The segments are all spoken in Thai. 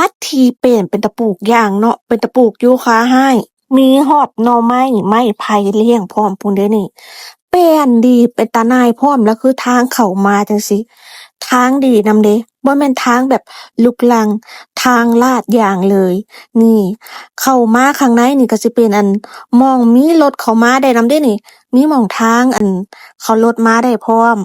ดทีเป็นตะปลูกอย่างเนาะเป็นตะปลูกอยู่ค่ะให้มีฮอดหน่อไม้ไผ่เลี้ยงพร้อมพู้นเด้อนี่แป้นดีเป็นตาน่ายพร้อมแล้วคือทางเข้ามาจังซี้ทางดีนำเด้บ่แม่นทางแบบลุกลังทางลาดยางเลยนี่เข้ามาข้างในนี่ก็สิเป็นหม้องมีรถเข้ามาได้นำเด้นี่มีหม้องทางเข้ารถมาได้พร้อม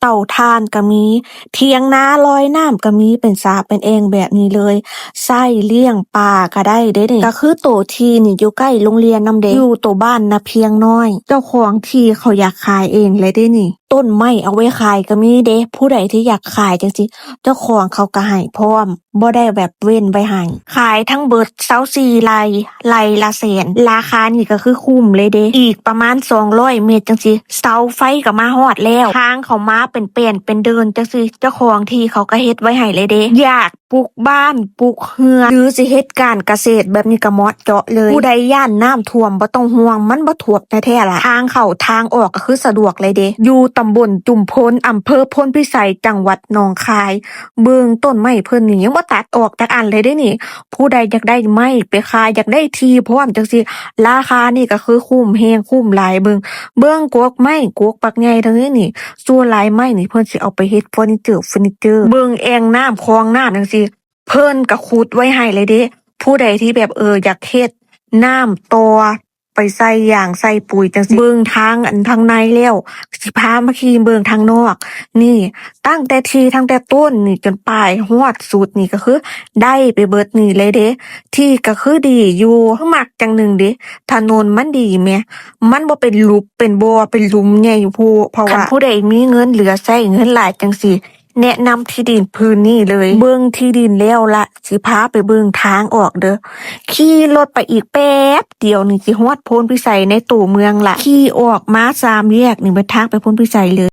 เตาถ่านก็มีเถียงนาลอยน้ำก็มีเป็นสาเป็นแอ่งแบบนี้เลยไส้เลี้ยงปลาก็ได้เด้นี่ก็คือโตที่นี่อยู่ใกล้โรงเรียนนำเด้อยู่โตบ้านนะเพียงน้อยเจ้าของที่เขาอยากขายเองเลยเด้นี่ต้นไม้เอาไว้ขายก็มีเด้ผู้ใดที่อยากขายจังซี่เจ้าของเขาก็ให้พร้อมบ่ได้แบบเว้นไว้ให้ขายทั้งเบิด24ไร่ละแสนราคานี่ก็คือคุ้มเลยเด้อีกประมาณ200เมตรจังซี่เสาไฟก็มาฮอดแล้วทางเขามาเป็นแป้นเป็นเดินจังซี่เจ้าของที่เขาก็เฮ็ดไว้ให้เลยเด้อยากปลูกบ้านปลูกเรือนหรือสิเฮ็ดการเกษตรแบบนี้ก็เหมาะเจาะเลยผู้ใดย่านน้ำท่วมบ่ต้องห่วงมันบ่ท่วมแท้ๆล่ะทางเข้าทางออกก็คือสะดวกเลยเด้อยู่ตำบลจุมพลอำเภอพลพิสัยจังหวัดหนองคายเบิ่งต้นไม้เพิ่นนี่ยังบ่ตัดออกจักอันเลยเด้นี่ผู้ใดอยากได้ไม้ไปขายอยากได้ที่พร้อมจังซี่ราคานี่ก็คือคุ้มแฮงคุ้มหลายเบิ่งกกไม้กกปักใหญ่ทั้งนี้นี่ส่วนหลายไม้นี่เพิ่นสิเอาไปเฮ็ดเฟอร์นิเจอร์เบิ่งแอ่งน้ำคลองน้ำจังซี่เพิ่นก็ขุดไว้ให้เลยเด้ผู้ใดที่แบบอยากเฮ็ดน้ำต่อไปใส่หยังใส่ปุ๋ยจังซี่เบิ่งทางทางในแล้วสิพามาขี่เบิ่งทางนอกนี่ตั้งแต่ต้นนี่จนปลายฮอดสุดนี่ก็คือได้ไปเบิดนี่เลยเด้ที่ก็คือดีอยู่คือมักจังหนึ่งเด้ถนนมันดีแหมมันบ่เป็นหลุมเป็นบ่อเป็นหลุมใหญ่ผู้เพราะว่าคันผู้ใดมีเงินเหลือใช้เงินหลายจังซี่แนะนำที่ดินพื้นนี่เลยเบิ่งที่ดินแล้วละสิพาไปเบิ่งทางออกเด้อขี่รถไปอีกแป๊บเดียวนี่สิฮอดโพนพิสัยในตัวเมืองละขี่ออกมา3แยกนี่เป็นทางไปโพนพิสัยเลย